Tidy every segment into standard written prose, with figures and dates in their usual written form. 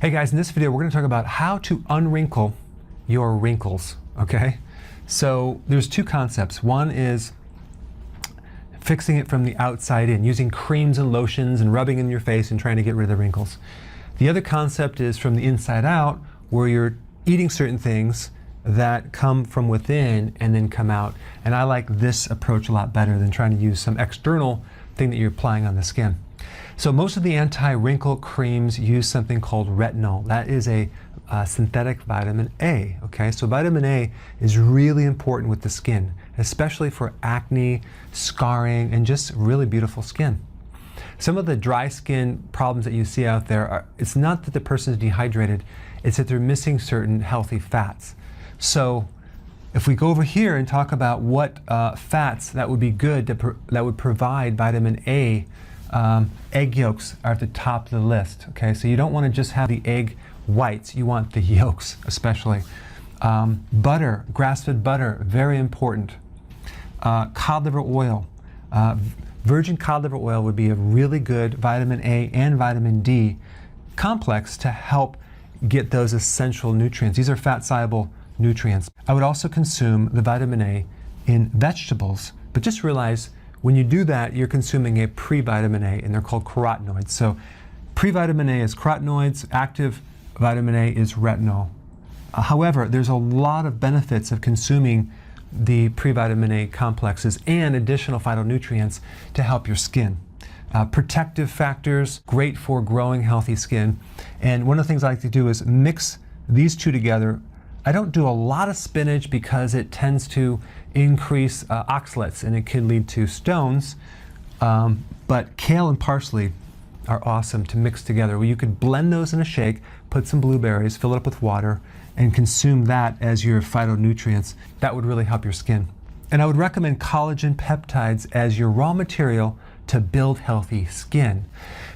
Hey guys, in this video we're going to talk about how to unwrinkle your wrinkles, okay? So there's two concepts. One is fixing it from the outside in, using creams and lotions and rubbing in your face and trying to get rid of the wrinkles. The other concept is from the inside out, where you're eating certain things that come from within and then come out. And I like this approach a lot better than trying to use some external thing that you're applying on the skin. So most of the anti-wrinkle creams use something called retinol. That is a synthetic vitamin A, okay? So vitamin A is really important with the skin, especially for acne, scarring, and just really beautiful skin. Some of the dry skin problems that you see out there are, it's not that the person is dehydrated, it's that they're missing certain healthy fats. So if we go over here and talk about what fats that would be good, that would provide vitamin A, egg yolks are at the top of the list, okay? So you don't want to just have the egg whites, you want the yolks especially. Butter, grass-fed butter, very important. Cod liver oil. Virgin cod liver oil would be a really good vitamin A and vitamin D complex to help get those essential nutrients. These are fat-soluble nutrients. I would also consume the vitamin A in vegetables, but just realize when you do that, you're consuming a pre-vitamin A, and they're called carotenoids. So pre-vitamin A is carotenoids, active vitamin A is retinol. However, there's a lot of benefits of consuming the pre-vitamin A complexes and additional phytonutrients to help your skin. Protective factors, great for growing healthy skin. And one of the things I like to do is mix these two together. I don't do a lot of spinach because it tends to increase oxalates and it can lead to stones. But kale and parsley are awesome to mix together. Well, you could blend those in a shake, put some blueberries, fill it up with water, and consume that as your phytonutrients. That would really help your skin. And I would recommend collagen peptides as your raw material to build healthy skin.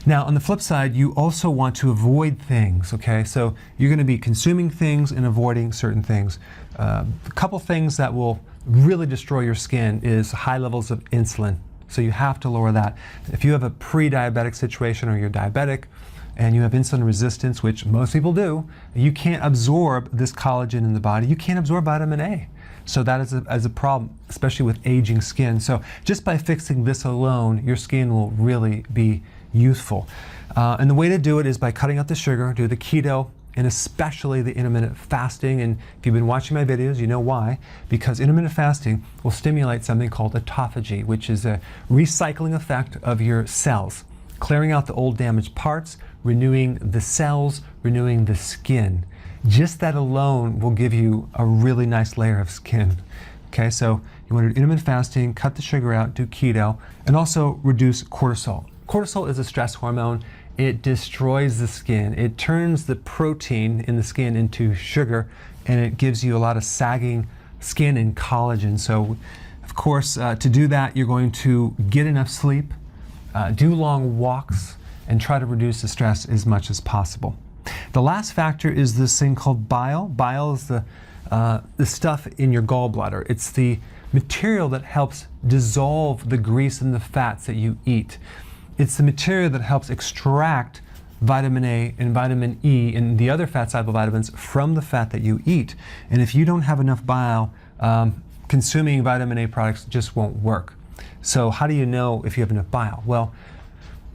Now, on the flip side, you also want to avoid things, okay? So you're going to be consuming things and avoiding certain things. A couple things that will really destroy your skin is high levels of insulin. So you have to lower that. If you have a pre-diabetic situation or you're diabetic and you have insulin resistance, which most people do, you can't absorb this collagen in the body. You can't absorb vitamin A. So that is a problem, especially with aging skin. So just by fixing this alone, your skin will really be youthful. And the way to do it is by cutting out the sugar, do the keto, and especially the intermittent fasting. And if you've been watching my videos, you know why. Because intermittent fasting will stimulate something called autophagy, which is a recycling effect of your cells, clearing out the old damaged parts, renewing the cells, renewing the skin. Just that alone will give you a really nice layer of skin. Okay, so you want to do intermittent fasting, cut the sugar out, do keto, and also reduce cortisol. Cortisol is a stress hormone. It destroys the skin. It turns the protein in the skin into sugar, and it gives you a lot of sagging skin and collagen. So, of course, to do that, you're going to get enough sleep, do long walks, and try to reduce the stress as much as possible. The last factor is this thing called bile. Bile is the stuff in your gallbladder. It's the material that helps dissolve the grease and the fats that you eat. It's the material that helps extract vitamin A and vitamin E and the other fat-soluble vitamins from the fat that you eat. And if you don't have enough bile, consuming vitamin A products just won't work. So how do you know if you have enough bile? Well,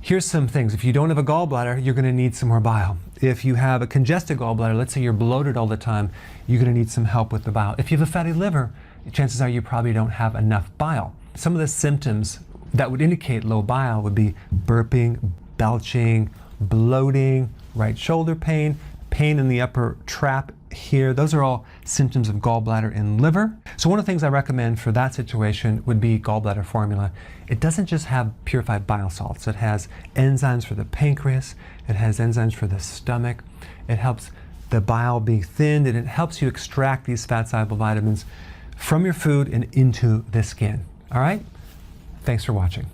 here's some things. If you don't have a gallbladder, you're going to need some more bile. If you have a congested gallbladder, let's say you're bloated all the time, you're going to need some help with the bile. If you have a fatty liver, chances are you probably don't have enough bile. Some of the symptoms that would indicate low bile would be burping, belching, bloating, right shoulder pain, pain in the upper trap here. Those are all symptoms of gallbladder and liver. So one of the things I recommend for that situation would be gallbladder formula. It doesn't just have purified bile salts. It has enzymes for the pancreas. It has enzymes for the stomach. It helps the bile be thinned, and it helps you extract these fat-soluble vitamins from your food and into the skin. All right? Thanks for watching.